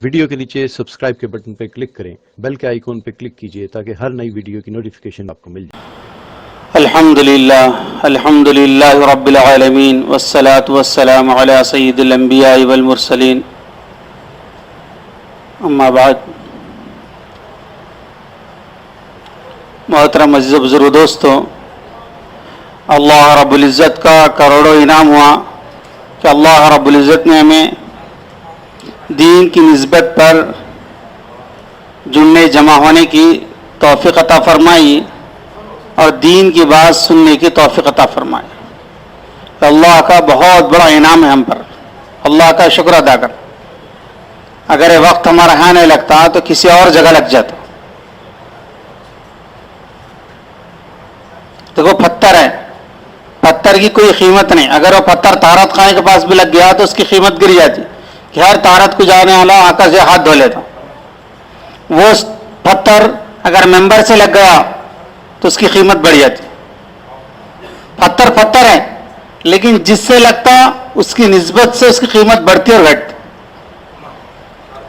Video کے نیچے subscribe کے بٹن پہ کلک کریں، بیل کے آئیکن پہ کلک کیجئے تاکہ ہر نئی ویڈیو کی نوٹیفیکیشن آپ کو مل جائے۔ الحمد للہ رب العالمین والصلاة والسلام علی سید الانبیاء والمرسلین، اما بعد۔ محترم عزیز و بزرگ دوستو، اللہ رب العزت کا کروڑوں انعام ہوا کہ اللہ رب العزت نے ہمیں دین کی نسبت پر جڑنے جمع ہونے کی توفیق عطا فرمائی اور دین کی بات سننے کی توفیق عطا فرمائی۔ اللہ کا بہت بڑا انعام ہے ہم پر، اللہ کا شکر ادا کر۔ اگر یہ وقت ہمارا یہاں نہیں لگتا تو کسی اور جگہ لگ جاتا۔ دیکھو پتھر ہے، پتھر کی کوئی قیمت نہیں، اگر وہ پتھر طہارت خانے کے پاس بھی لگ گیا تو اس کی قیمت گر جاتی کہ ہر طہارت کو جانے والا آ کر سے ہاتھ دھو لیتا۔ وہ پتھر اگر ممبر سے لگ گیا تو اس کی قیمت بڑھ جاتی۔ پتھر پتھر ہے لیکن جس سے لگتا اس کی نسبت سے اس کی قیمت بڑھتی اور گھٹتی۔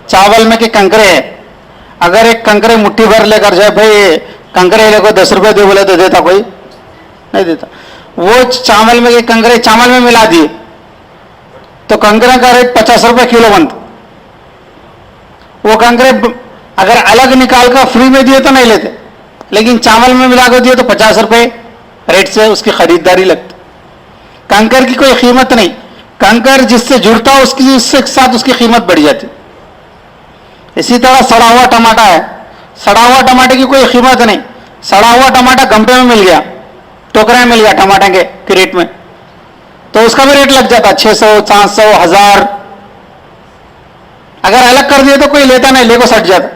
چاول میں کہ کنکرے ہے، اگر ایک کنکرے مٹھی بھر لے کر جائے بھائی کنکرے لے کو 10 روپے دے بولے تو دیتا کوئی نہیں دیتا۔ وہ چاول میں کہ کنکرے چاول میں ملا دیے تو کنکرے کا ریٹ 50 روپے کلو بنتا۔ وہ کنکرے اگر الگ نکال کر فری میں دیے تو نہیں لیتے، لیکن چاول میں ملا کر دیے تو 50 روپے ریٹ سے اس کی خریداری لگتی۔ کنکر کی کوئی قیمت نہیں، کنکر جس سے جڑتا اس کے ساتھ اس کی قیمت بڑھ جاتی۔ اسی طرح سڑا ہوا ٹماٹا ہے، سڑا ہوا ٹماٹے کی کوئی قیمت نہیں، سڑا ہوا ٹماٹا گمپے میں مل گیا، ٹوکرے میں مل گیا ٹماٹے کے کریٹ میں، تو اس کا بھی ریٹ لگ جاتا 600 400 1000۔ اگر الگ کر دیے تو کوئی لیتا نہیں، لے کو سٹ جاتا۔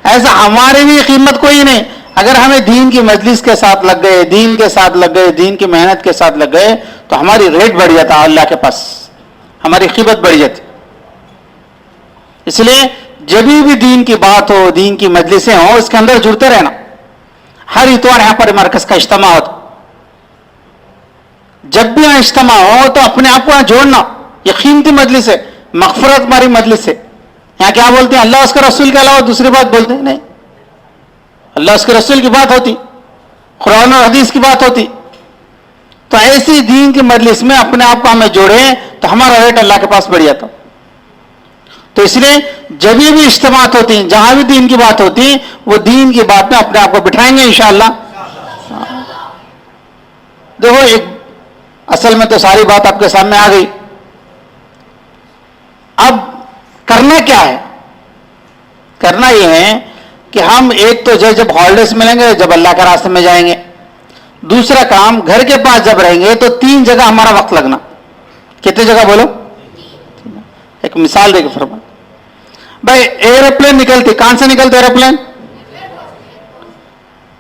ایسا ہماری بھی قیمت کوئی نہیں، اگر ہمیں دین کی مجلس کے ساتھ لگ گئے، دین کے ساتھ لگ گئے، دین کی محنت کے ساتھ لگ گئے تو ہماری ریٹ بڑھ جاتا اللہ کے پاس، ہماری قیمت بڑھ جاتی۔ اس لیے جب بھی دین کی بات ہو، دین کی مجلسیں ہوں، اس کے اندر جڑتے رہنا۔ ہر اتوار یہاں پر مرکز کا اجتماع ہوتا، جب بھی یہاں اجتماع ہو تو اپنے آپ کو یہاں جوڑنا۔ یہ قیمتی مجلس ہے، مغفرت ہماری مجلس ہے۔ یہاں کیا بولتے ہیں؟ اللہ اس کے رسول کے علاوہ دوسری بات بولتے ہیں نہیں، اللہ اس کے رسول کی بات ہوتی، قرآن اور حدیث کی بات ہوتی۔ تو ایسی دین کی مجلس میں اپنے آپ کو ہمیں جوڑیں تو ہمارا ریٹ اللہ کے پاس بڑھ جاتا۔ تو اس لیے جب بھی اجتماعات ہوتی ہیں، جہاں بھی دین کی بات ہوتی ہے، وہ دین کی بات میں اپنے آپ کو بٹھائیں گے انشاءاللہ۔ دیکھو ایک اصل میں تو ساری بات آپ کے سامنے آ گئی، اب کرنا کیا ہے؟ کرنا یہ ہے کہ ہم ایک تو جب ہالیڈیز ملیں گے، جب اللہ کے راستے میں جائیں گے، دوسرا کام گھر کے پاس جب رہیں گے تو 3 جگہ ہمارا وقت لگنا۔ کتنے جگہ بولو؟ ایک مثال دے کے فرما بھائی، ایروپلین نکلتی، کہاں سے نکلتے ایروپلین؟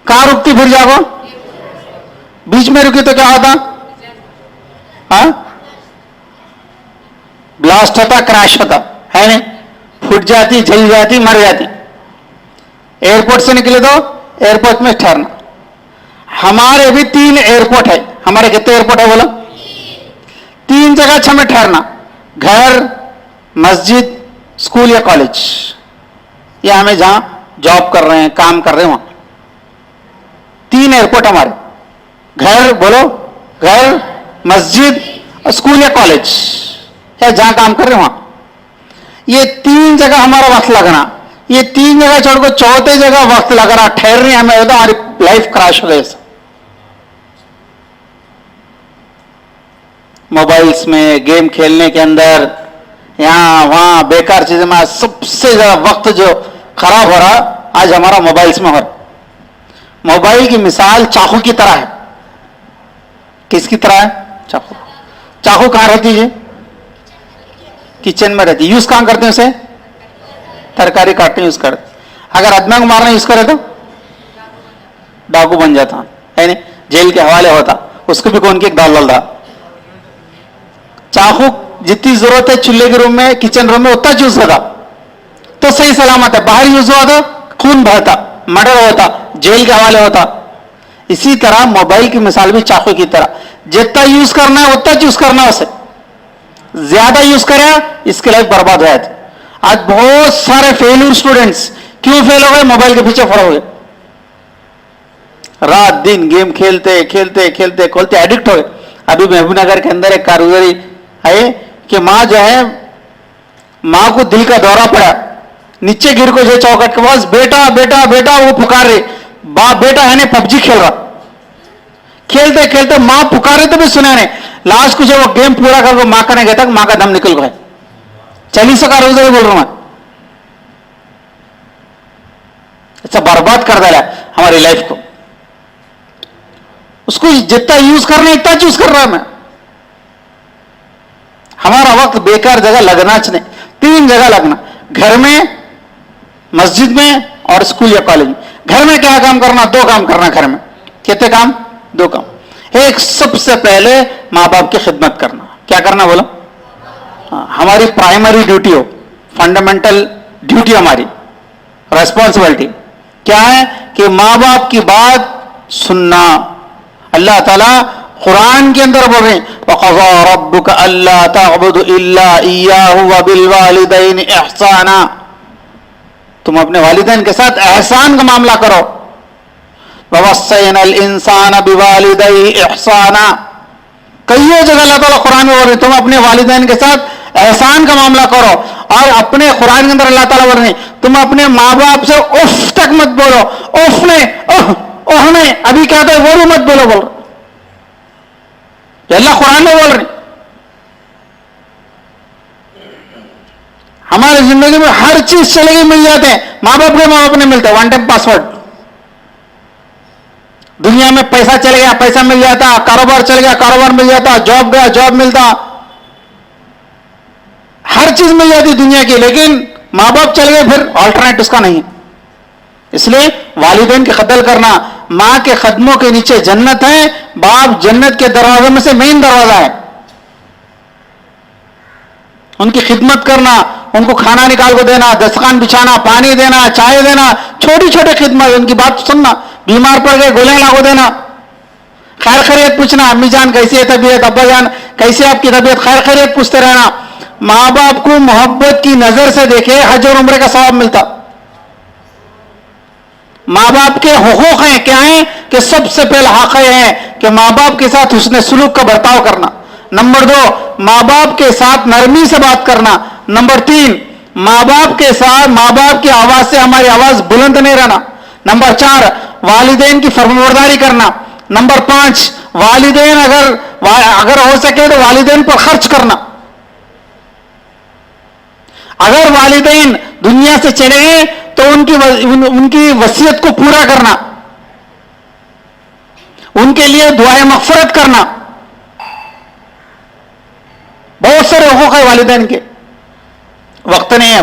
کہاں رکتی پھر جاگو؟ بیچ میں رکی تو کیا ہوتا؟ بلاسٹ ہوتا، کریش ہوتا ہے نہیں، پھٹ جاتی، جل جاتی، مر جاتی۔ ایئرپورٹ سے نکلے تو ایئرپورٹ میں ٹھہرنا۔ ہمارے بھی 3 ایئرپورٹ ہے، ہمارے کتنے ایئرپورٹ ہے بولو؟ 3 جگہ ہمیں ٹھہرنا، گھر، مسجد، اسکول یا کالج، یا ہمیں جہاں جاب کر رہے ہیں، کام کر رہے ہیں وہاں۔ 3 ایئرپورٹ ہمارے، گھر بولو، گھر، مسجد، اسکول یا کالج، یا جہاں کام کر رہے ہیں وہاں۔ یہ 3 جگہ ہمارا وقت لگنا، یہ 3 جگہ چھوڑ کو 4تھی جگہ وقت لگ رہا ٹھہرنے ہمیں ہوتا، ہماری لائف کراش ہو گئی۔ موبائلز میں گیم کھیلنے کے اندر، یہاں وہاں بیکار چیزیں میں سب سے زیادہ وقت جو خراب ہو رہا آج ہمارا موبائلز میں ہو رہا۔ موبائل کی مثال چاقو کی طرح ہے۔ کس کی طرح ہے؟ چاقو۔ چاقو کہاں رہتی ہے؟ کچن میں رہتی۔ یوز کہاں کرتے ہیں اسے؟ ترکاری کاٹنے یوز کرتے۔ اگر آدمی کو مارنا یوز کرے تو ڈاکو بن جاتا ہے نہیں، جیل کے حوالے ہوتا، اس کو بھی کون کی ایک ڈال ڈال رہا۔ چاقو جتنی ضرورت ہے چولہے کے روم میں، کچن روم میں اتنا یوز ہوتا تو صحیح سلامت ہے، باہر یوز ہوا تو خون بہتا، مرڈر ہوتا، جیل کے حوالے ہوتا۔ اسی طرح موبائل کی مثال بھی چاقو کی طرح، جتنا یوز کرنا ہے اتنا یوز کرنا، اسے زیادہ یوز کرے اس کی لائف برباد ہو جاتی۔ آج بہت سارے فیلور اسٹوڈنٹس کیوں فیل ہو گئے؟ موبائل کے پیچھے پڑ گئے، رات دن گیم کھیلتے کھیلتے کھیلتے کھولتے ایڈکٹ ہو گئے. ابھی محبوب نگر کے اندر ایک کارگزاری ہے کہ ماں جو ہے، ماں کو دل کا دورہ پڑا، نیچے گر کو جو چوکٹ کے پاس بیٹا بیٹا بیٹا وہ پکار رہی، باپ بیٹا ہے نا پب جی کھیل رہا، کھیلتے کھیلتے ماں پکارے تو بھی سنا نہیں، لاسٹ کو جب وہ گیم پورا کر کے ماں کرنے گیا تک ماں کا دم نکل گیا. چالیسا کارگزاری بول رہا ہوں میں. اچھا برباد کر ڈالا ہماری لائف کو. اس کو جتنا یوز کرنا اتنا چوز کر رہا میں. ہمارا وقت بیکار جگہ لگنا چاہیے. 3 جگہ لگنا، گھر میں، مسجد میں اور اسکول یا کالج میں. گھر میں کیا کام کرنا؟ 2 کام کرنا گھر میں. کتنے کام؟ 2 کام. ایک سب سے پہلے ماں باپ کی خدمت کرنا. کیا کرنا بولو؟ ہماری پرائمری ڈیوٹی ہو، فنڈامنٹل ڈیوٹی، ہماری ریسپانسبلٹی کیا ہے کہ ماں باپ کی بات سننا. اللہ تعالیٰ قرآن کے اندر بول رہے ہیں وَقَضَىٰ رَبُّكَ أَلَّا تَعْبُدُ إِلَّا إِيَّاهُ وَبِالْوَالِدَيْنِ إِحْسَانًا. تم اپنے والدین کے ساتھ احسان کا معاملہ کرو. وَوَصَّيْنَا الْإِنسَانَ بِوَالِدَيْهِ إِحْسَانًا. کئیوں جگہ اللہ تعالیٰ قرآن میں بول رہے ہیں تم اپنے والدین کے ساتھ احسان کا معاملہ کرو. اور اپنے قرآن کے اندر اللہ تعالیٰ بول رہے ہیں تم اپنے ماں باپ سے اف تک مت بولو. اف نے اوہ نے ابھی کیا تھا وہ بھی مت بولو. بول رہے اللہ قرآن میں بول رہے. ہماری زندگی میں ہر چیز چلے گی، مل جاتے ہیں. ماں باپ کے ماں باپ نہیں ملتے. 1 ٹائم پاسورڈ. دنیا میں پیسہ چل گیا پیسہ مل جاتا، کاروبار چل گیا کاروبار مل جاتا، جاب گیا جاب ملتا، ہر چیز مل جاتی دنیا کی. لیکن ماں باپ چل گئے پھر آلٹرنیٹ اس کا نہیں. اس لیے والدین کی قدر کرنا. ماں کے قدموں کے نیچے جنت ہے، باپ جنت کے دروازے میں سے مین دروازہ ہے. ان کی خدمت کرنا، ان کو کھانا نکال کو دینا، دسترخوان بچھانا، پانی دینا، چائے دینا، چھوٹی چھوٹی خدمت، ان کی بات سننا. بیمار پڑ گئے گولیاں لاگو دینا، خیر خیریت پوچھنا، امی جان کیسی ہے طبیعت، ابا جان کیسی ہے آپ کی طبیعت، خیر خیریت پوچھتے رہنا. ماں باپ کو محبت کی نظر سے دیکھے حج اور عمرے کا ثواب ملتا. ماں باپ کے حقوق ہیں کیا ہیں کہ سب سے پہلا حق ہے کہ ماں باپ کے ساتھ حسن سلوک کا برتاؤ کرنا. نمبر 2 ماں باپ کے ساتھ نرمی سے بات کرنا. نمبر 3 ماں باپ کے ساتھ ماں باپ کی آواز سے ہماری آواز بلند نہیں رہنا. نمبر 4 والدین کی فرمانبرداری کرنا. نمبر 5 والدین اگر ہو سکے تو والدین پر خرچ کرنا. اگر والدین دنیا سے چلے گئے تو ان کی وصیت کو پورا کرنا، ان کے لیے دعائیں مغفرت کرنا. بہت سارے حقوق ہیں والدین کے. وقت نہیں ہے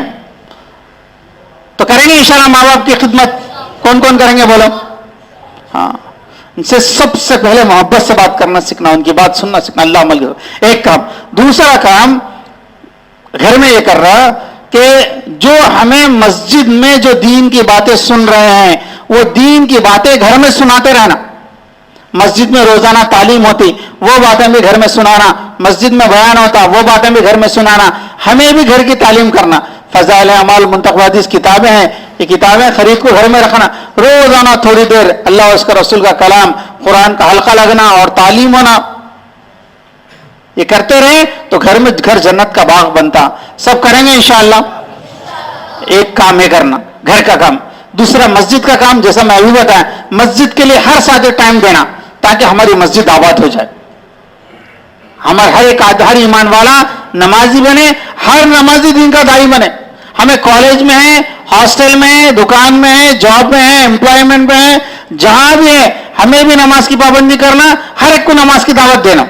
تو کریں گے انشاءاللہ ماں باپ کی خدمت. کون کون کریں گے بولو؟ ہاں، ان سے سب سے پہلے محبت سے بات کرنا سیکھنا، ان کی بات سننا سیکھنا. اللہ عمل کرو. ایک کام. دوسرا کام گھر میں یہ کر رہا کہ جو ہمیں مسجد میں جو دین کی باتیں سن رہے ہیں وہ دین کی باتیں گھر میں سناتے رہنا. مسجد میں روزانہ تعلیم ہوتی وہ باتیں بھی گھر میں سنانا. مسجد میں بیان ہوتا وہ باتیں بھی گھر میں سنانا. ہمیں بھی گھر کی تعلیم کرنا. فضائل اعمال منتخب حدیث کتابیں ہیں، یہ کتابیں خرید کو گھر میں رکھنا. روزانہ تھوڑی دیر اللہ اور اس کا رسول کا کلام قرآن کا حلقہ لگنا اور تعلیم ہونا. یہ کرتے رہے تو گھر جنت کا باغ بنتا. سب کریں گے انشاءاللہ. ایک کام یہ کرنا گھر کا کام. دوسرا مسجد کا کام، جیسا میں ابھی بتایا مسجد کے لیے ہر ساتھ ٹائم دینا تاکہ ہماری مسجد آباد ہو جائے. ہر ایمان والا نمازی بنے، ہر نمازی دین کا داعی بنے. ہمیں کالج میں ہے، ہاسٹل میں ہے، دکان میں ہے، جاب میں ہے، امپلائمنٹ میں ہے، جہاں بھی ہے ہمیں بھی نماز کی پابندی کرنا، ہر ایک کو نماز کی دعوت دینا.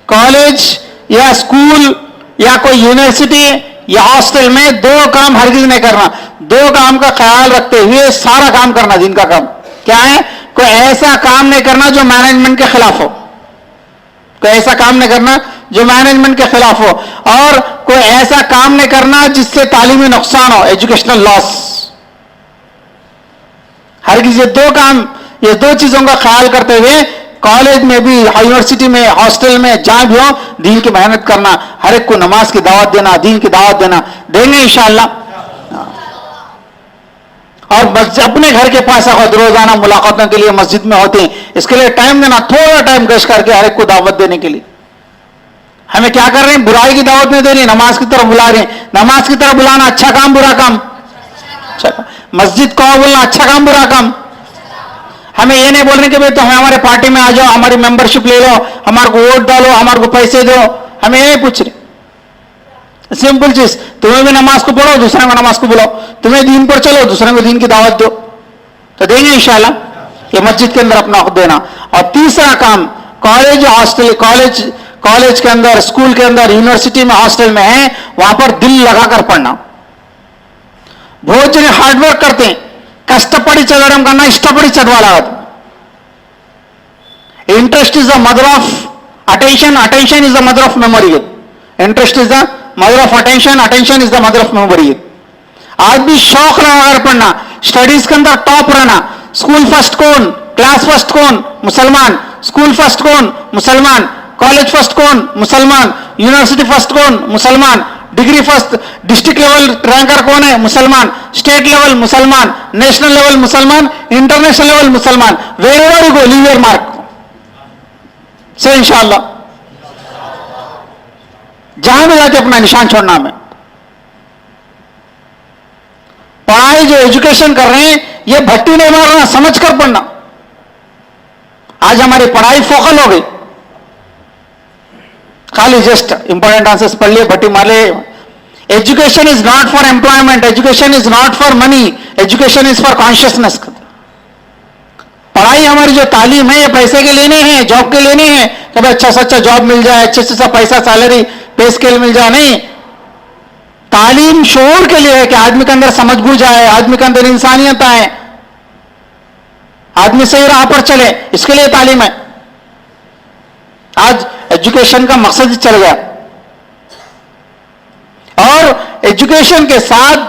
کالج یا اسکول یا کوئی یونیورسٹی یا ہاسٹل میں 2 کام ہرگز نہیں کرنا. 2 کام کا خیال رکھتے ہوئے سارا کام کرنا. دین کا کام کیا ہے؟ کوئی ایسا کام نہیں کرنا جو مینجمنٹ کے خلاف ہو. کوئی ایسا کام نہیں کرنا جو مینجمنٹ کے خلاف ہو، اور کوئی ایسا کام نہیں کرنا جس سے تعلیمی نقصان ہو، ایجوکیشنل لاس. ہرگز یہ 2 کام، یہ 2 چیزوں کا خیال کرتے ہوئے کالج میں بھی, یونیورسٹی میں, ہاسٹل میں, جہاں بھی ہو, دین کی محنت کرنا, ہر ایک کو نماز کی دعوت دینا, دین کی دعوت دینا, دیں گے انشاءاللہ. اور اپنے گھر کے پاس روزانہ ملاقاتوں کے لیے مسجد میں ہوتے ہیں, اس کے لیے ٹائم دینا, تھوڑا ٹائم گشت کر کے ہر ایک کو دعوت دینے کے لیے. ہمیں کیا کر رہے ہیں, برائی کی دعوت نہیں دے رہے, نماز کی طرف بلا رہے ہیں. نماز کی طرف بلانا اچھا کام برا کام, مسجد کو بولنا اچھا کام برا کام. ہمیں یہ نہیں بول رہے کہ بھائی تو ہمارے پارٹی میں آ جاؤ, ہماری ممبرشپ لے لو, ہمارے کو ووٹ ڈالو, ہمارے کو پیسے دو. ہمیں یہ نہیں پوچھ رہے. سمپل چیز, تمہیں بھی نماز کو پڑھو, دوسرے کو نماز کو بلاؤ, تمہیں دین پر چلو, دوسرے کو دین کی دعوت دو, تو دیں گے انشاءاللہ. یہ مسجد کے اندر اپنا خود دینا. اور تیسرا کام, کالج, ہاسٹل, کالج کے اندر, اسکول کے اندر, یونیورسٹی میں, ہاسٹل میں ہے, وہاں پر دل لگا کر پڑھنا. بہت جنے ہارڈ ورک کرتے ہیں, کشٹپڑی چدرم کرنا, اشٹپڑی چدوالا. Interest is the mother of attention, attention is the mother of memory. Interest is the mother of attention, attention is the mother of memory. آج بھی شوق لگا کر پڑھنا, اسٹڈیز کے اندر ٹاپ رہنا. اسکول فرسٹ کون, کلاس فرسٹ کون, مسلمان. اسکول فرسٹ کون, مسلمان. کالج فرسٹ کون, مسلمان. یونیورسٹی فرسٹ کون, مسلمان. Degree first, district level ranker کون ہے, مسلمان. اسٹیٹ لیول مسلمان, نیشنل لیول مسلمان, انٹرنیشنل لیول مسلمان. Very very go, leave your mark سے انشاءاللہ. جہاں بھی جاتے اپنا نشان چھوڑنا. ہمیں پڑھائی جو ایجوکیشن کر رہے ہیں, یہ بھٹی نہیں مارنا, سمجھ کر پڑھنا. آج ہماری پڑھائی فوکل ہو گئی, خالی جسٹ امپورٹنٹ آنسرز پڑھ لیے, بھٹی مار لے. Education is not for employment, education is not for money, education is for consciousness. پڑھائی ہماری جو تعلیم ہے, یہ پیسے کے لینے ہیں, جاب کے لینے ہیں, کہ بھائی اچھا سے اچھا جاب مل جائے, اچھا سے اچھا پیسہ, سیلری, پے اسکیل مل جائے. نہیں, تعلیم شعور کے لیے ہے کہ آدمی کے اندر سمجھ بوجھ آئے, آدمی کے اندر انسانیت آئے, آدمی صحیح راہ پر چلے, اس کے لیے تعلیم ہے. آج ایجوکیشن کا مقصد ہی چل گیا. اور ایجوکیشن کے ساتھ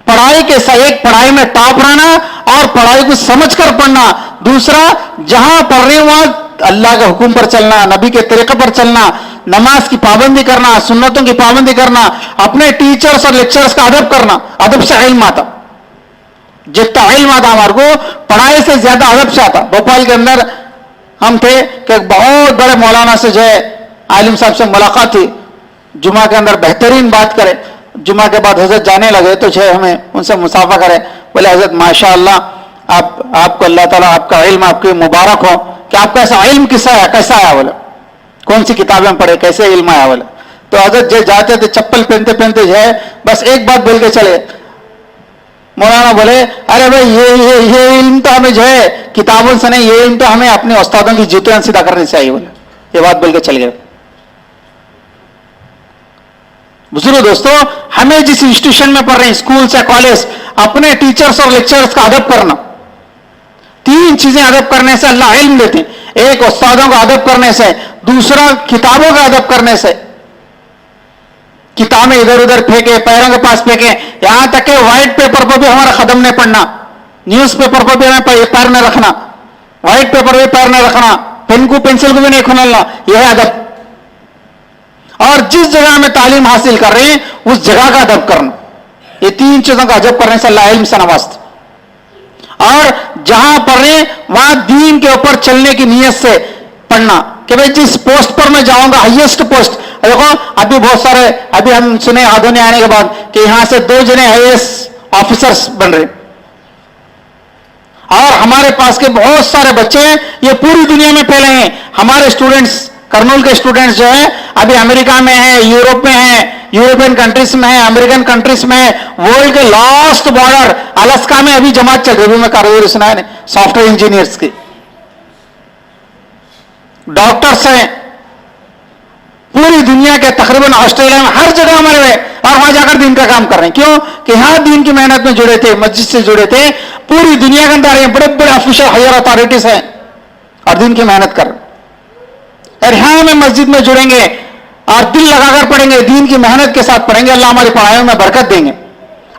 پڑھائی کے ساتھ, ایک پڑھائی میں ٹاپ رہنا اور پڑھائی کو سمجھ کر پڑھنا. دوسرا, جہاں پڑھ رہے ہیں وہاں اللہ کے حکم پر چلنا, نبی کے طریقے پر چلنا, نماز کی پابندی کرنا, سنتوں کی پابندی کرنا, اپنے ٹیچرز اور لیکچرز کا ادب کرنا. ادب سے علم آتا, جتنا علم آتا ہمارے کو پڑھائی سے زیادہ ادب سے آتا. بھوپال کے اندر ہم تھے کہ ایک بہت بڑے مولانا سے جو ہے عالم صاحب سے ملاقات تھی, جمعہ کے اندر بہترین بات کرے. جمعہ کے بعد حضرت جانے لگے تو جو ہے ہمیں ان سے مصافحہ کرے. بولے حضرت ماشاء اللہ, آپ کو اللہ تعالیٰ آپ کا علم آپ کے مبارک ہو, کہ آپ کا ایسا علم کیسا آیا بولے, کون سی کتابیں پڑھے, کیسے علم آیا بولے. تو حضرت جو جاتے تھے چپل پہنتے جو ہے بس ایک بات بول کے چلے. مولانا بولے ارے بھائی یہ علم تو ہمیں جو ہے کتابوں سے نہیں, یہ علم تو ہمیں اپنے استادوں کی جوتیاں سیدھا کرنی چاہیے بولے. یہ بات بول کے چل گئے. بزرگ دوستو, ہمیں جس انسٹیٹیوشن میں پڑھ رہے ہیں, اسکول سے کالج, اپنے ٹیچرز اور لیکچرز کا ادب کرنا. تین چیزیں ادب کرنے سے اللہ علم دیتے ہیں. ایک, استادوں کا ادب کرنے سے. دوسرا, کتابوں کا ادب کرنے سے. کتابیں ادھر ادھر پھینکے, پیروں کے پاس پھینکے, یہاں تک کہ وائٹ پیپر پر بھی ہمارا قدم نہیں پڑنا, نیوز پیپر پر بھی ہمیں پیر نہیں رکھنا, وائٹ پیپر بھی پیر نہیں رکھنا, پین کو پینسل کو بھی نہیں کھولنا. یہ ہے ادب. اور جس جگہ میں تعلیم حاصل کر رہے ہیں اس جگہ کا ادب کرنا. یہ تین چیزوں کا ادب کرنے سے اللہ علم سے نوازتا. اور جہاں پڑھ رہے ہیں وہاں دین کے اوپر چلنے کی نیت سے پڑھنا, کہ بھائی جس پوسٹ پر میں جاؤں گا, ہائیسٹ پوسٹ. دیکھو ابھی بہت سارے, ابھی ہم سنے آدھونے آنے کے بعد کہ یہاں سے 2 جنے IAS آفیسرز بن رہے, اور ہمارے پاس کے بہت سارے بچے ہیں, یہ پوری دنیا میں پھیلے ہیں. ہمارے اسٹوڈنٹس, کرنول کے اسٹوڈنٹس جو ہیں ابھی امریکہ میں ہیں, یورپ میں ہیں, یورپین کنٹریز میں ہیں, امریکن کنٹریز میں ہیں, ورلڈ کے لاسٹ بارڈر الاسکا میں ابھی جماعت چل رہی ہے. میں کاروباری سنا ہے, سافٹ ویئر انجینئرس کی, ڈاکٹرس ہیں, پوری دنیا کے تقریباً آسٹریلیا میں ہر جگہ ہمارے ہوئے, اور وہاں جا کر دین کا کام کر رہے ہیں. کیوں کہ یہاں دین کی محنت میں جڑے تھے, مسجد سے جڑے تھے, پوری دنیا کے اندر بڑے بڑے آفیشل ہائر اتھارٹیز ہیں اور دین کی محنت کر رہے ہیں. اور یہاں ہمیں مسجد میں جڑیں گے اور دل لگا کر پڑھیں گے, دین کی محنت کے ساتھ پڑھیں گے, اللہ ہماری پڑھائیوں میں برکت دیں گے.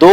2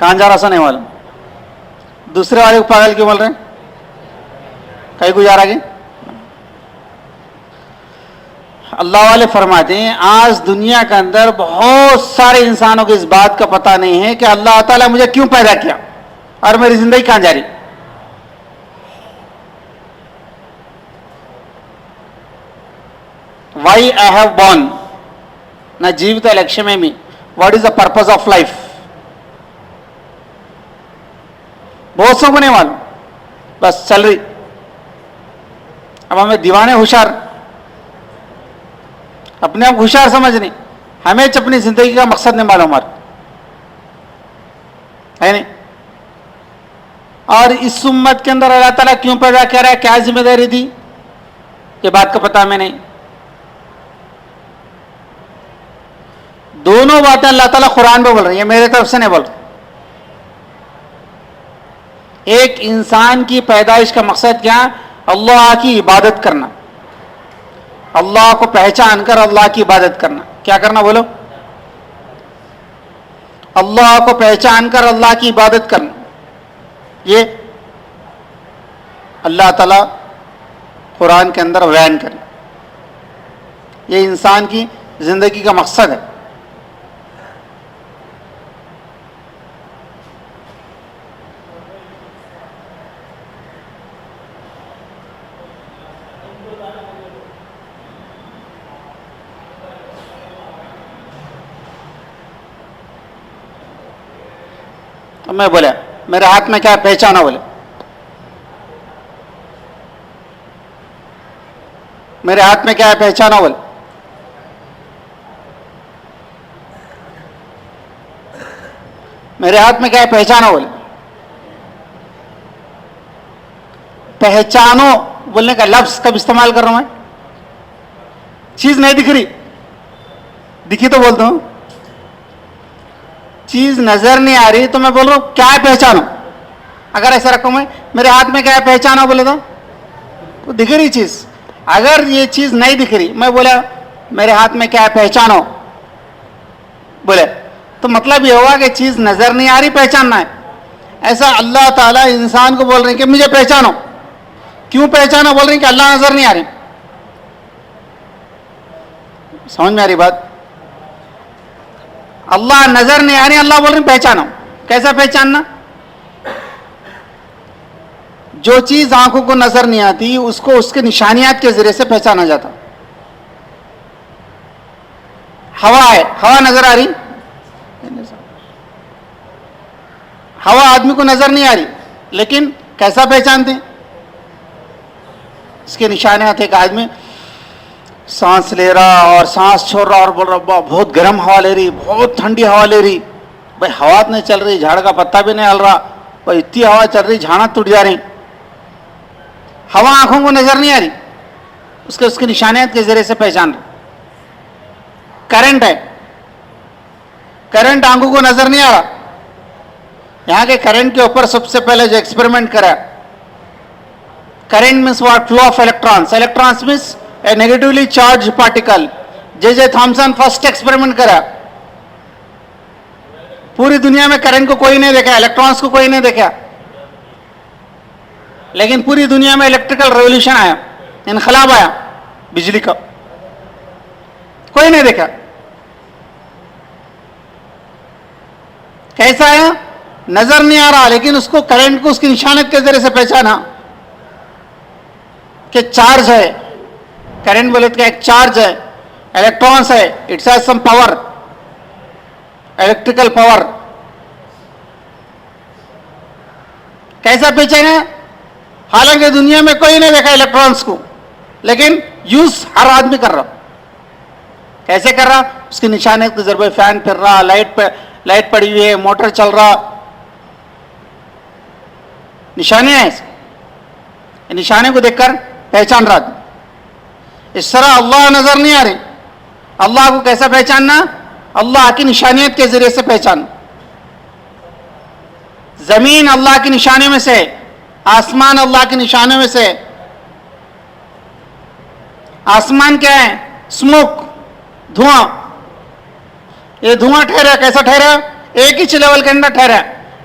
کہاں جا رہا سا نہیں معلوم. دوسرے والے کو پاگل کیوں بول رہے ہیں؟ کہیں کو جا رہا کہ اللہ والے فرماتے ہیں آج دنیا کے اندر بہت سارے انسانوں کو اس بات کا پتہ نہیں ہے کہ اللہ تعالیٰ مجھے کیوں پیدا کیا اور میری زندگی کہاں جا رہی. وائی آئی ہیو بورن نہ جیوت لکشمی what is the purpose of life. بہت سو کو نہیں معلوم, بس چل رہی. اب ہمیں دیوانے ہوشیار, اپنے آپ ہوشیار سمجھنے, ہمیں اپنی زندگی کا مقصد نہیں معلوم ہے نہیں. اور اس امت کے اندر اللہ تعالیٰ کیوں پیدا کر رہا ہے, کیا ذمہ داری دی, یہ بات کا پتہ ہمیں نہیں. دونوں باتیں اللہ تعالیٰ قرآن میں بول رہی ہیں, میرے طرف سے نہیں بول رہے. ایک انسان کی پیدائش کا مقصد کیا, اللہ کی عبادت کرنا, اللہ کو پہچان کر اللہ کی عبادت کرنا. کیا کرنا بولو؟ اللہ کو پہچان کر اللہ کی عبادت کرنا. یہ اللہ تعالیٰ قرآن کے اندر بیان کرے, یہ انسان کی زندگی کا مقصد ہے. میں بولے میرے ہاتھ میں کیا پہچانا, بولے میرے ہاتھ میں کیا ہے پہچانا, بولے میرے ہاتھ میں کیا ہے پہچانا, بولے پہچانو بولنے کا لفظ کب استعمال کر رہا ہوں میں؟ چیز نہیں دکھ رہی, دکھی تو بولتا ہوں. چیز نظر نہیں آ رہی تو میں بول رہا ہوں کیا ہے پہچانو. اگر ایسا رکھوں میں میرے ہاتھ میں کیا ہے پہچانو بولے تو دکھ رہی چیز. اگر یہ چیز نہیں دکھ رہی, میں بولا میرے ہاتھ میں کیا ہے پہچانو بولے, تو مطلب یہ ہوا کہ چیز نظر نہیں آ رہی, پہچاننا ہے. ایسا اللہ تعالیٰ انسان کو بول رہے ہیں کہ مجھے پہچانو. کیوں پہچانو بول رہے ہیں؟ کہ اللہ نظر نہیں آ رہی. سمجھ میں آ رہی بات؟ اللہ نظر نہیں آ رہی, اللہ بول رہے ہیں پہچانو. کیسا پہچاننا؟ جو چیز آنکھوں کو نظر نہیں آتی اس کو اس کے نشانیات کے ذریعے سے پہچانا جاتا. ہوا ہے, ہوا نظر آ رہی, ہوا آدمی کو نظر نہیں آ رہی, لیکن کیسا پہچانتے ہیں؟ اس کے نشانیات. ایک آدمی سانس لے رہا اور سانس چھوڑ رہا اور بول رہا بہت گرم ہوا لے رہی, بہت ٹھنڈی ہوا لے رہی. بھائی ہوا نہیں چل رہی, جھاڑ کا پتا بھی نہیں ہل رہا, بھائی اتنی ہوا چل رہی جھاڑا ٹوٹ جا رہی. ہوا آنکھوں کو نظر نہیں آ رہی, اس کے نشانیات کے ذریعے سے پہچان رہے. کرنٹ ہے, کرنٹ آنکھوں کو نظر نہیں آ رہا. یہاں کے کرنٹ کے اوپر سب سے پہلے جو ایکسپیریمنٹ کرا, current means what, flow of electrons. Electrons means a negatively charged particle. J Thomson first experiment کرا. پوری دنیا میں کرنٹ کو کوئی نہیں دیکھا, الیکٹرانس کو کوئی نہیں دیکھا, لیکن پوری دنیا میں الیکٹریکل ریولیوشن آیا, انقلاب آیا بجلی کا. کوئی نہیں دیکھا. کیسا آیا؟ نظر نہیں آ رہا, لیکن اس کو کرنٹ کو اس کی نشانت کے ذریعے سے پہچانا کہ چارج ہے. کرنٹ بولے تو ایک چارج ہے, الیکٹرانس ہے, it's has some power, electrical power. کیسا پہچانا؟ حالانکہ دنیا میں کوئی نہیں دیکھا الیکٹرانس کو, لیکن یوز ہر آدمی کر رہا. کیسے کر رہا؟ اس کی نشانیت کے ذریعے. فین پھر رہا, لائٹ پڑی ہوئی ہے, موٹر چل رہا, نشانے ہیں. نشانے کو دیکھ کر پہچان رہا. اس طرح اللہ نظر نہیں آ رہے, اللہ کو کیسا پہچاننا؟ اللہ کی نشانیت کے ذریعے سے پہچاننا. زمین اللہ کی نشانے میں سے, آسمان اللہ کی نشانے میں سے. آسمان کیا ہے؟ اسموک, دھواں. یہ دھواں ٹھہرا, کیسا ٹھہرا؟ ایک ہی لیول کے اندر ٹھہرا.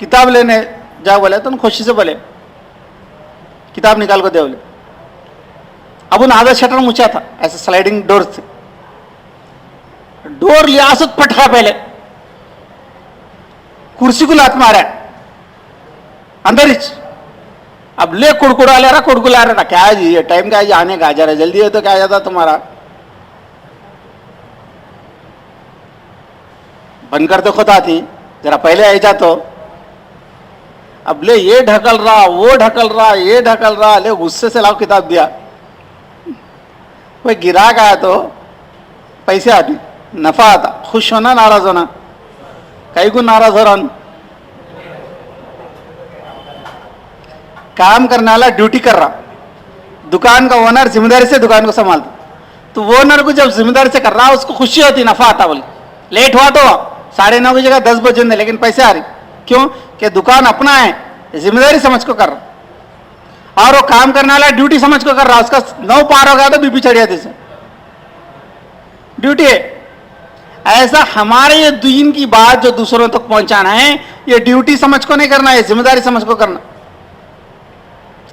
کتاب لینے جا بولے تو خوشی سے بولے کتاب نکال کو دے بولے. اب ان آدھا شٹر مچا تھا ایسے سلائڈنگ ڈور سے, ڈور لیا سو پٹکا پہلے کرسی کو لات مارا اندر ہی. اب لے کڑکڑا لے رہا کڑکڑا رہا کیا ہے جی یہ ٹائم کا ہے جی آنے کا جا رہا جلدی ہے تو کیا جاتا تمہارا بن کر تو خود آتی ذرا پہلے آئی جا تو. اب لے یہ ڈھکل رہا وہ ڈھکل رہا یہ ڈھکل رہا لے غصے سے لاؤ کتاب دیا. کوئی گراہک آیا تو پیسے آتے نفع آتا خوش ہونا ناراض ہونا کئی کو ناراض ہو رہا. کام کرنے والا ڈیوٹی کر رہا دکان کا اونر ذمہ داری سے دکان کو سنبھالتا تو وہ اونر کو جب ذمہ داری سے کر رہا اس کو خوشی ہوتی نفع آتا بول. لیٹ ہوا تو 9:30 کی جگہ 10 بجے دے لیکن پیسے آ رہی کیوں کہ دکان اپنا ہے ذمہ داری سمجھ کو کر رہا اور وہ کام کرنے والا ڈیوٹی سمجھ کو کر رہا. اس کا 9 پار ہو گیا تو بی پی چڑھ جاتی سے ڈیوٹی ہے. ایسا ہمارے یہ دین کی بات جو دوسروں تک پہنچانا ہے یہ ڈیوٹی سمجھ کو نہیں کرنا ہے ذمہ داری سمجھ کو کرنا.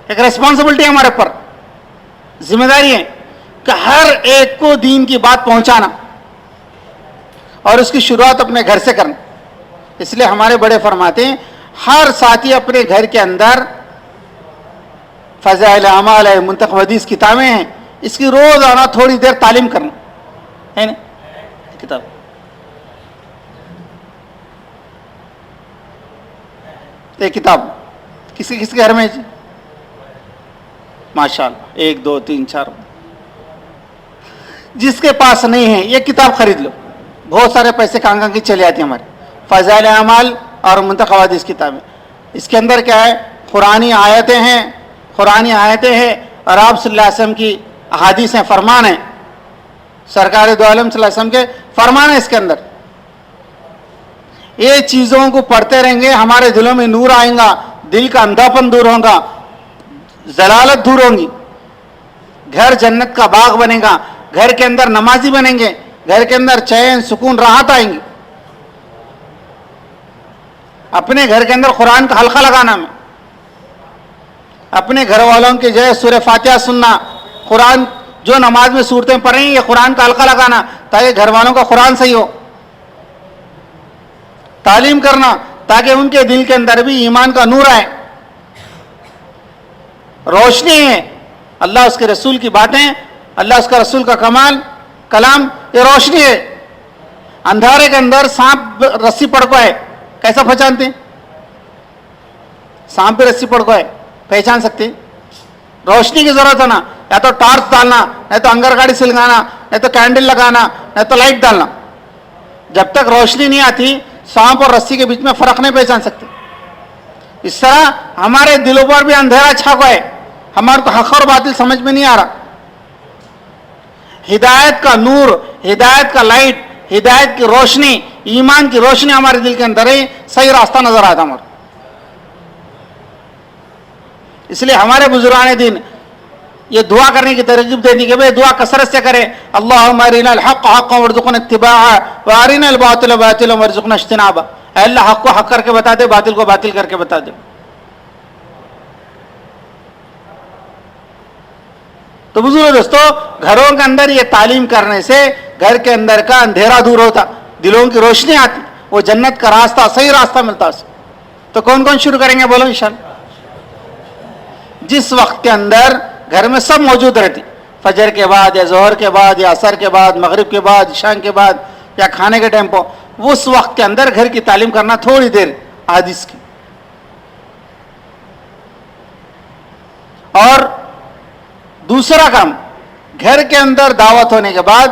ایک ریسپانسبلٹی ہے ہمارے پر ذمہ داری ہے کہ ہر ایک کو دین کی بات پہنچانا اور اس کی شروعات اپنے گھر سے کرنا. اس لیے ہمارے بڑے فرماتے ہیں ہر ساتھی اپنے گھر کے اندر فضائل اعمال ہے منتخب حدیث کتابیں ہیں اس کی روزانہ تھوڑی دیر تعلیم کرنا ہے نا. کتاب ایک کتاب کسی کس کے گھر میں جی ماشاء اللہ 1 2 3 4 جس کے پاس نہیں ہے یہ کتاب خرید لو. بہت سارے پیسے کہاں کی چلے آتی ہیں ہمارے فضائل اعمال اور منتخب حدیث کتابیں. اس کے اندر کیا ہے قرآنی آیتیں ہیں اور آپ صلی اللہ علیہ وسلم کی احادیث ہیں فرمان ہیں سرکار دو عالم صلی اللہ علیہ وسلم کے فرمان ہیں. اس کے اندر یہ چیزوں کو پڑھتے رہیں گے ہمارے دلوں میں نور آئیں گا دل کا اندھاپن دور ہوگا ضلالت دور ہوں گی گھر جنت کا باغ بنے گا گھر کے اندر نمازی بنیں گے گھر کے اندر چین سکون راحت آئیں گی. اپنے گھر کے اندر قرآن کا حلقہ لگانا میں اپنے گھر والوں کے جو ہے سورہ فاتحہ سننا قرآن جو نماز میں صورتیں پڑھ رہی ہیں یہ قرآن کا حلقہ لگانا تاکہ گھر والوں کا قرآن صحیح ہو. تعلیم کرنا تاکہ ان کے دل کے اندر بھی ایمان کا نور آئے روشنی ہے. اللہ اس کے رسول کی باتیں اللہ اس کا رسول کا کلام یہ روشنی ہے. اندھارے کے اندر سانپ رسی پڑ کو ہے کیسا پہچانتے سانپ پہ رسی پڑ کو ہے پہچان سکتے روشنی کی ضرورت ہے نا یا تو ٹارچ ڈالنا نہیں تو انگر گاڑی سلگانا نہیں تو کینڈل لگانا نہیں تو لائٹ ڈالنا. جب تک روشنی نہیں آتی سانپ اور رسی کے بیچ میں فرق نہیں پہچان سکتے. اس طرح ہمارے دلوں پر بھی اندھیرا چھا ہوا ہے ہمارے کو حق اور باطل سمجھ میں نہیں آ رہا. ہدایت کا نور ہدایت کا لائٹ ہدایت کی روشنی ایمان کی روشنی ہمارے دل کے اندر ہے صحیح راستہ نظر آتا ہمارا. اس لیے ہمارے بزرگان دین یہ دعا کرنے کی ترغیب دیتی کہ بھئی دعا کثرت سے کریں اللہم ارنا الحق حقا وارزقنا اتباعا وارنا الباطل باطلا وارزقنا اجتنابا. اے اللہ حق کو حق کر کے بتا دے باطل کو باطل کر کے بتا دے. تو بزرگ دوستو گھروں کے اندر یہ تعلیم کرنے سے گھر کے اندر کا اندھیرا دور ہوتا دلوں کی روشنی آتی وہ جنت کا راستہ صحیح راستہ ملتا اسے. تو کون کون شروع کریں گے بولو انشاءاللہ. جس وقت کے اندر گھر میں سب موجود رہتی فجر کے بعد یا ظہر کے بعد یا عصر کے بعد مغرب کے بعد عشاء کے بعد یا کھانے کے ٹائم پر اس وقت کے اندر گھر کی تعلیم کرنا تھوڑی دیر حدیث کی. اور دوسرا کام گھر کے اندر دعوت ہونے کے بعد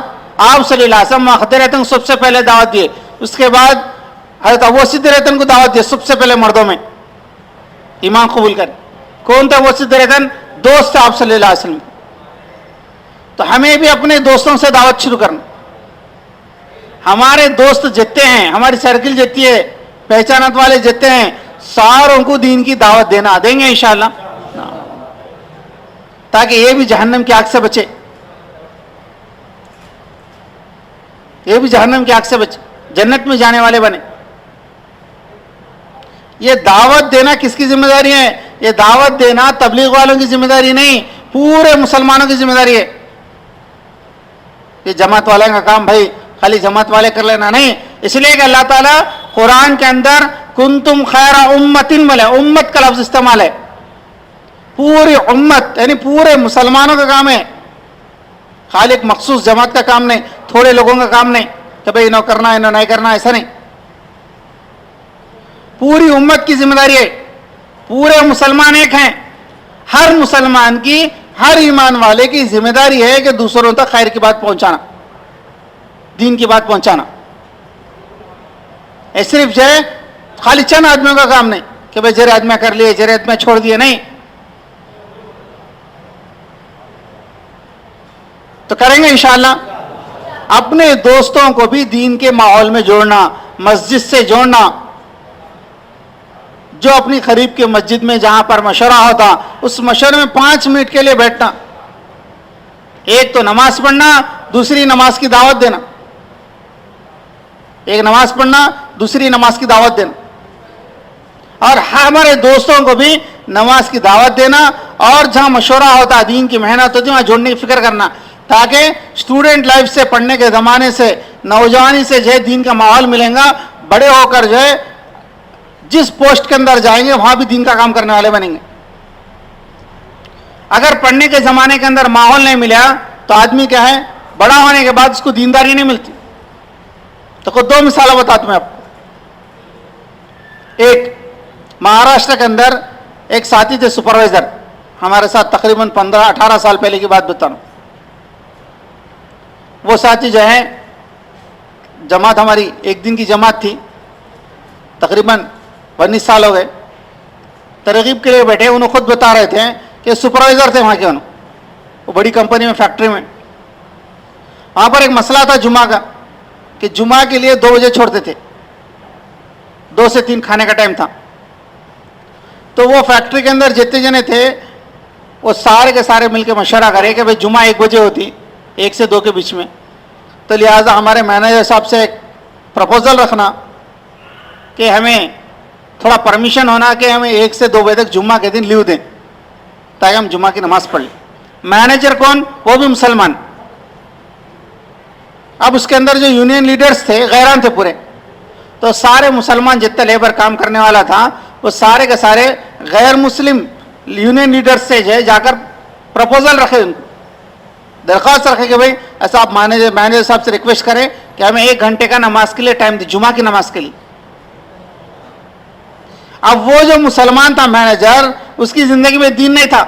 آپ صلی اللہ علیہ وسلم ماخذ رہتن سب سے پہلے دعوت دیے اس کے بعد حضرت ابو سید رہتن کو دعوت دیے سب سے پہلے مردوں میں ایمان قبول کریں. کون تھا ابو سید رہتن دوست آپ صلی اللہ علیہ وسلم. تو ہمیں بھی اپنے دوستوں سے دعوت شروع کرنا. ہمارے دوست جتنے ہیں ہماری سرکل جتنی ہے پہچانت والے جتنے ہیں ساروں کو دین کی دعوت دیں گے انشاءاللہ تاکہ یہ بھی جہنم کی آگ سے بچے جنت میں جانے والے بنے. یہ دعوت دینا کس کی ذمہ داری ہے؟ یہ دعوت دینا تبلیغ والوں کی ذمہ داری نہیں، پورے مسلمانوں کی ذمہ داری ہے. یہ جماعت والے کا کام بھائی خالی جماعت والے کر لینا نہیں. اس لیے کہ اللہ تعالیٰ قرآن کے اندر کنتم خیر امت بولے، امت کا لفظ استعمال ہے. پوری امت یعنی پورے مسلمانوں کا کام ہے، خالی ایک مخصوص جماعت کا کام نہیں، تھوڑے لوگوں کا کام نہیں کہ بھائی انہوں کرنا انہوں نہیں کرنا، ایسا نہیں. پوری امت کی ذمہ داری ہے. پورے مسلمان ایک ہیں. ہر مسلمان کی، ہر ایمان والے کی ذمہ داری ہے کہ دوسروں تک خیر کی بات پہنچانا، دین کی بات پہنچانا. صرف جو ہے خالی چند آدمیوں کا کام نہیں کہ بھائی جرے آدمیاں کر لیے جرے آدمیاں چھوڑ دیے، نہیں. تو کریں گے انشاءاللہ. اپنے دوستوں کو بھی دین کے ماحول میں جوڑنا، مسجد سے جوڑنا. جو اپنی قریب کے مسجد میں جہاں پر مشورہ ہوتا، اس مشورے میں 5 منٹ کے لیے بیٹھنا. ایک تو نماز پڑھنا، دوسری نماز کی دعوت دینا. ایک نماز پڑھنا، دوسری نماز کی دعوت دینا. اور ہمارے دوستوں کو بھی نماز کی دعوت دینا، اور جہاں مشورہ ہوتا، دین کی محنت ہوتی ہے، وہاں جوڑنے کی فکر کرنا، تاکہ اسٹوڈنٹ لائف سے، پڑھنے کے زمانے سے، نوجوانی سے جو ہے دین کا ماحول ملیں گا. بڑے ہو کر جو ہے جس پوسٹ کے اندر جائیں گے وہاں بھی دین کا کام کرنے والے بنیں گے. اگر پڑھنے کے زمانے کے اندر ماحول نہیں ملا تو آدمی کیا ہے، بڑا ہونے کے بعد اس کو دینداری نہیں ملتی. تو خود 2 مثالیں بتاتا ہوں میں آپ کو. ایک مہاراشٹر کے اندر ایک ساتھی تھے سپروائزر، ہمارے ساتھ تقریباً 15-18 سال پہلے کی بات بتا رہا ہوں. وہ ساتھی جو ہے، جماعت ہماری ایک دن کی جماعت تھی، تقریباً 19 سال ہو گئے. ترغیب کے لیے بیٹھے، انہوں خود بتا رہے تھے کہ سپروائزر تھے وہاں کے، انہوں وہ بڑی کمپنی میں، فیکٹری میں. وہاں پر ایک مسئلہ تھا جمعہ کا، کہ جمعہ کے لیے 2 بجے چھوڑتے تھے، 2 سے 3 کھانے کا ٹائم تھا. تو وہ فیکٹری کے اندر جتنے جنے تھے وہ سارے کے سارے مل کے مشورہ کرے کہ بھائی جمعہ 1 بجے ہوتی، 1 سے 2 کے بیچ میں. تو لہٰذا ہمارے مینیجر صاحب سے ایک پرپوزل رکھنا کہ ہمیں تھوڑا پرمیشن ہونا کہ ہمیں 1 سے 2 بجے تک جمعہ کے دن لیو دیں تاکہ ہم جمعہ کی نماز پڑھ لیں. مینیجر کون؟ وہ بھی مسلمان. اب اس کے اندر جو یونین لیڈرز تھے غیران تھے پورے، تو سارے مسلمان جتنا لیبر کام کرنے والا تھا وہ سارے کے سارے غیر مسلم یونین لیڈرز سے جو ہے جا کر پرپوزل رکھے، ان کو درخواست رکھے کہ بھائی ایسا آپ مینیجر صاحب سے ریکویسٹ کریں کہ ہمیں 1 گھنٹے کا نماز کے لیے ٹائم دیں، جمعہ کی نماز کے لیے. اب وہ جو مسلمان تھا مینیجر، اس کی زندگی میں دین نہیں تھا،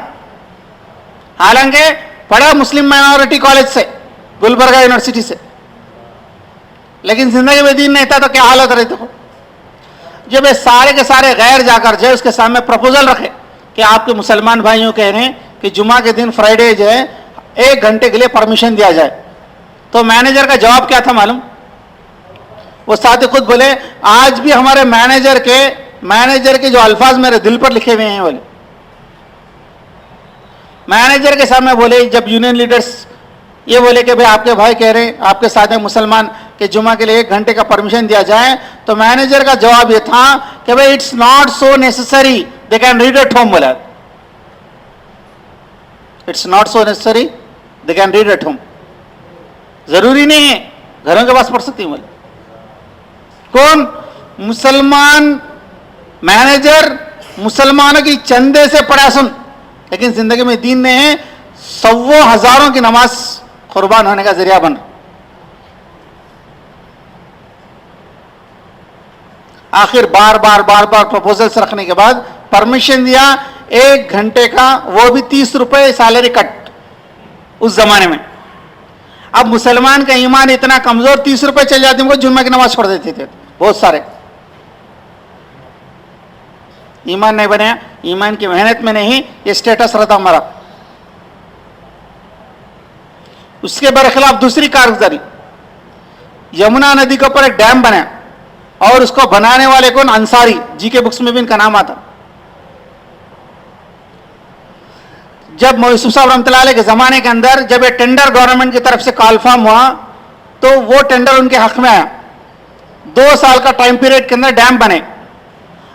حالانکہ پڑھا مسلم مائنورٹی کالج سے، گلبرگہ یونیورسٹی سے، لیکن زندگی میں دین نہیں تھا. تو کیا حالت رہی تھی؟ جب یہ سارے کے سارے غیر جا کر جو ہے اس کے سامنے پرپوزل رکھے کہ آپ کے مسلمان بھائیوں کہہ رہے ہیں کہ جمعہ کے دن فرائیڈے جو ہے 1 گھنٹے کے لیے پرمیشن دیا جائے، تو مینیجر کا جواب کیا تھا معلوم؟ وہ ساتھی خود بولے، آج بھی ہمارے مینیجر کے جو الفاظ میرے دل پر لکھے ہوئے ہیں. بولے مینیجر کے سامنے بولے، جب یونین لیڈرز یہ بولے کہ بھائی آپ کے بھائی کہہ رہے ہیں، آپ کے ساتھ مسلمان، کہ جمعہ کے لیے 1 گھنٹے کا پرمیشن دیا جائے، تو مینیجر کا جواب یہ تھا کہ بھائی it's not so necessary, they can read at home. بولا it's not so necessary, they can read at home. ضروری نہیں ہے، گھروں کے پاس پڑھ سکتی ہیں. بولے کون؟ مسلمان مینیجر مسلمانوں کی چندے سے پڑھا سن، لیکن زندگی میں دین نہیں ہے، 100 ہزاروں کی نماز قربان ہونے کا ذریعہ بن. آخر بار بار پروپوزلس رکھنے کے بعد پرمیشن دیا 1 گھنٹے کا، وہ بھی 30 روپے سیلری کٹ اس زمانے میں. اب مسلمان کا ایمان اتنا کمزور، 30 روپے چل جاتے ہیں، وہ جمعہ کی نماز چھوڑ دیتے تھے بہت سارے. ایمان نہیں بنایا، ایمان کی محنت میں نہیں، یہ سٹیٹس رہتا ہمارا. اس کے برخلاف دوسری کارگزاری، یمنا ندی کے اوپر ایک ڈیم بنا، اور اس کو بنانے والے کون؟ انصاری. جی کے بکس میں بھی ان کا نام آتا. جب یوسف صاحب رحمۃ اللہ علیہ کے زمانے کے اندر جب یہ ٹینڈر گورنمنٹ کی طرف سے کال فارم ہوا تو وہ ٹینڈر ان کے حق میں آیا. 2 سال کا ٹائم پیریڈ کے اندر ڈیم بنے،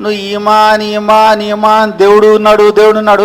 నువ్వు ఈమాన్ ఈమాన్ ఈమాన్ దేవుడు ఉన్నాడు దేవుడు ఉన్నాడు,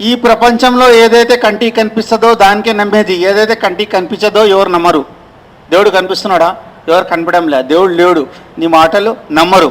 ఈ ప్రపంచంలో ఏదైతే కంటికి కనిపిస్తుందో దానికే నమ్మేది, ఏదైతే కంటికి కనిపించదో ఎవరు నమ్మరు। దేవుడు కనిపిస్తున్నాడా? ఎవరు కనపడం లే, దేవుడు లేడు, నీ మాటలు నమ్మరు।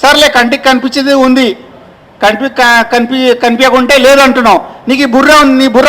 సర్లే కంటికి కనిపించేది ఉంది కనిపించకుంటే లేదంటున్నావు నీకు ఈ బుర్ర నీ బుర్ర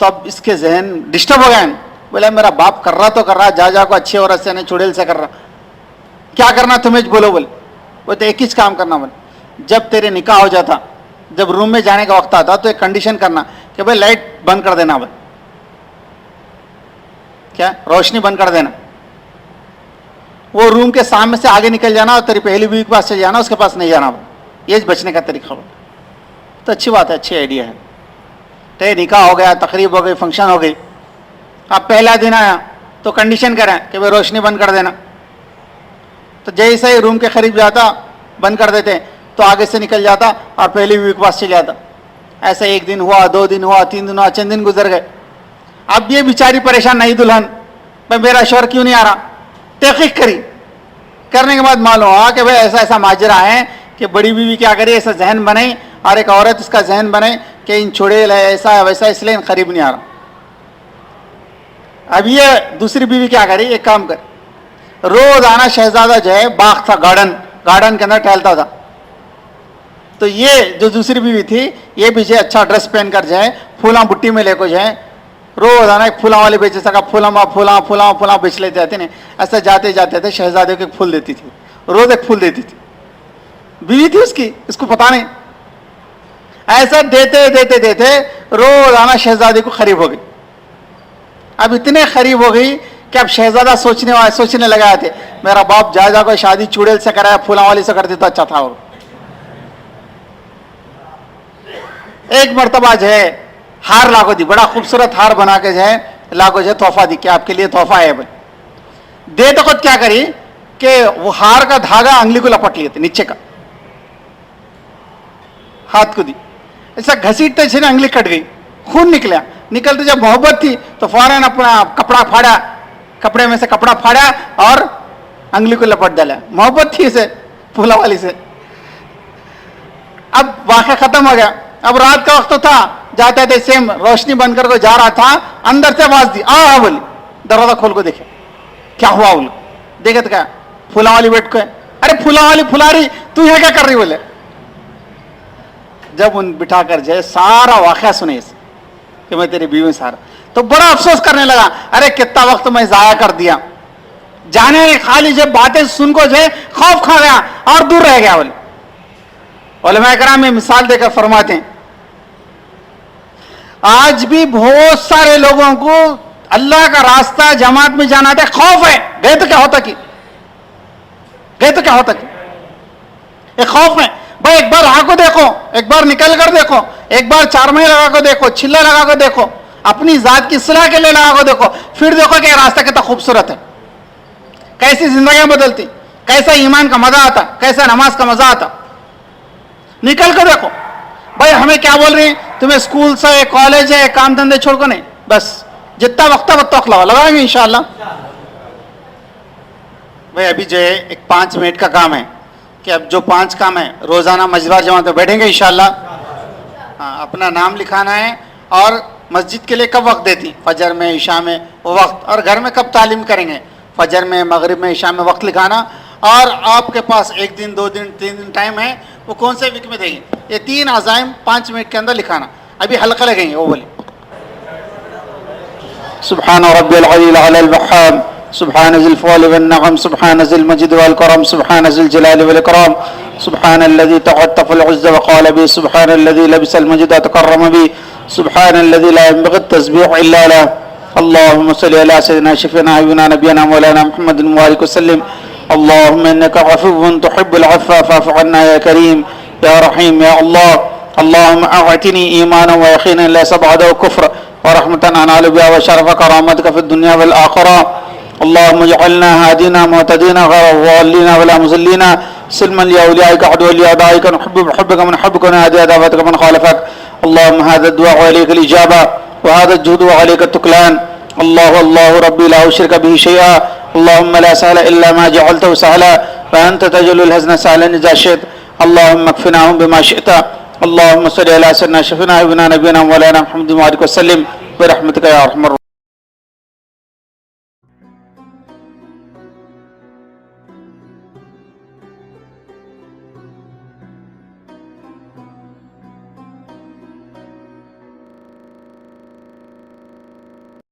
تو اب اس کے ذہن ڈسٹرب ہو گئے ہیں. بولے میرا باپ کر رہا تو کر رہا, جا کو اچھی عورت سے نہیں چڑیل سے کر رہا, کیا کرنا تمہیں بولو. بولے وہ تو ایک ہی کام کرنا. بولے جب تیرے نکاح ہو جاتا, جب روم میں جانے کا وقت آتا تو ایک کنڈیشن کرنا کہ بھائی لائٹ بند کر دینا. بھائی کیا روشنی بند کر دینا, وہ روم کے سامنے سے آگے نکل جانا اور تیری پہلی بیوی کے پاس چلے جانا, اس کے پاس نہیں جانا. یہ بچنے کا طریقہ. تو اچھی بات ہے, اچھی آئیڈیا ہے. تو نکاح ہو گیا, تقریب ہو گئی, فنکشن ہو گئی, اب پہلا دن آیا تو کنڈیشن کریں کہ بھائی روشنی بند کر دینا. تو جیسے ہی روم کے قریب جاتا بند کر دیتے تو آگے سے نکل جاتا اور پہلی بیوی کے پاس چل جاتا. ایسا 1 دن ہوا, 2 دن ہوا, 3 دن ہوا, 4 دن گزر گئے. اب یہ بیچاری پریشان نہیں دلہن, بھائی میرا شوہر کیوں نہیں آ رہا. تحقیق کری, کرنے کے بعد معلوم ہوا کہ بھائی ایسا ایسا ماجرا ہے کہ بڑی بیوی کیا کرے, ایسا ذہن بنے اور ایک عورت اس کا ذہن بنے کہ ان چھوڑیل ہے, ایسا ہے ویسا, اس لیے ان قریب نہیں آ رہا. اب یہ دوسری بیوی کیا کری, ایک کام کر, روزانہ شہزادہ جو ہے باغ تھا, گارڈن کے اندر ٹہلتا تھا. تو یہ جو دوسری بیوی تھی یہ بھی جو اچھا ڈریس پہن کر جائے, پھولاں بٹی میں لے کو جائے, روزانہ ایک پھولاں والے بیچے سکا, پھولاں بیچ لیتے تھے. ایسے جاتے جاتے تھے شہزادے کو ایک پھول دیتی تھی, روز ایک پھول دیتی تھی. بیوی تھی اس کی, اس کو پتا نہیں. ایسا دیتے دیتے دیتے روزانہ شہزادے کو قریب ہو گئی. اب اتنے قریب ہو گئی کہ اب شہزادہ سوچنے لگا تھے میرا باپ جا کو شادی چوڑیل سے کرایا, پھولاں والی سے کرتی تو اچھا تھا. اور ایک مرتبہ جو ہے ہار لاگو دی, بڑا خوبصورت ہار بنا کے جو ہے لاگو جو ہے تحفہ دی کہ آپ کے لیے تحفہ ہے. بھائی دے تو خود کیا کری کہ وہ ہار کا دھاگا انگلی کو لپٹ لیے تھے نیچے کا, ہاتھ کو دی, ایسا گھسیٹتے سے انگلی کٹ گئی, خون نکلا. نکلتے جب محبت تھی تو فوراً اپنا کپڑا پھاڑا, کپڑے میں سے کپڑا پھاڑا اور انگلی کو لپٹ ڈالا. محبت تھی اسے پھولا والی سے. اب واقعہ ختم ہو گیا. اب رات کا وقت تھا, جاتے تھے سیم روشنی بند کر کو جا رہا تھا, اندر سے آواز دی, آ بولی. دروازہ کھول کو دیکھے کیا ہوا. بولو دیکھے تو کیا پھولا والی بیٹھ کو ہے. ارے پھولا والی پھلا رہی, تو یہاں کیا کر رہی. بولے جب ان بٹھا کر جائے سارا واقعہ سنے کہ میں تیری بیوی سارا, تو بڑا افسوس کرنے لگا, ارے کتنا وقت میں ضائع کر دیا. جانے خالی جب باتیں سن کو جو ہے خوف کھا گیا اور دور رہ گیا. بولے علماء کرام میں مثال دے کر فرماتے ہیں آج بھی بہت سارے لوگوں کو اللہ کا راستہ جماعت میں جانا تھا, خوف ہے. گئے تو کیا ہوتا کہ ایک خوف ہے. بھائی ایک بار آ کو دیکھو, ایک بار نکل کر دیکھو, ایک بار 4 مہینے لگا کو دیکھو, چھلا لگا کو دیکھو, اپنی ذات کی اصلاح کے لیے لگا کو دیکھو, پھر دیکھو کہ یہ راستہ کتنا خوبصورت ہے, کیسی زندگیاں بدلتی, کیسا ایمان کا مزہ آتا, کیسا نماز کا مزہ آتا. نکل کر دیکھو. بھائی ہمیں کیا بول رہے ہیں, تمہیں اسکول سے, کالج ہے, کام دھندے چھوڑ کو نہیں, بس جتنا وقت ہے وقت لگائیں گے انشاءاللہ. بھائی ابھی جو ہے ایک 5 منٹ کا کام ہے کہ اب جو 5 کام ہے روزانہ مجلس جماعت میں بیٹھیں گے انشاءاللہ. ہاں, اپنا نام لکھانا ہے اور مسجد کے لیے کب وقت دیتی, فجر میں, عشاء میں وہ وقت, اور گھر میں کب تعلیم کریں گے, فجر میں, مغرب میں, عشاء میں وقت لکھانا. اور آپ کے پاس 1 دن, 2 دن, 3 دن ٹائم ہے, وہ کون سے ویک میں دیں گے, یہ 3 عزائم 5 منٹ کے اندر لکھانا. ابھی حلقہ لگیں گے. وہ بولے سبحان ربی العلی الاعلی الوہاب, سبحان ذی الفضل والنعم, سبحان ذی المجد والکرم, سبحان ذی الجلال والاکرام, سبحان الذي تعطف العز وقال به, سبحان الذي لبس المجد وتكرم به, سبحان الذي لا ينبغي التسبيح الا له. اللهم صل على سيدنا شفيعنا حبيبنا نبينا مولانا محمد وبارك وسلم. اللهم انك عفو تحب العفو فاعف عنا يا كريم يا رحيم يا الله. اللهم اعطني ايمانا ويقينا ليس بعده كفر, ورحمة انال بها وشرف كرامتك في الدنيا والاخره. اللهم اجعلنا هادينا مهتدين غير ضالين ولا مضلين, سلما لاوليائك عدوا لاعدائك, نحب بحبك من حبك ونهدي عداوتك من خالفك. اللهم هذا الدعاء وعليك الاجابه, وهذا الجهد وعليك التكلان. الله ربي لا اشرك به شيئا. اللهم لا سهل الا ما جعلته سهلا, فانت تجعل الحزن سهلا اذا شئت. اللهم اكفناهم بما شئت. اللهم صل على سيدنا شفيعنا حبيبنا نبينا مولانا محمد وبارك وسلم برحمتك يا ارحم الراحمين.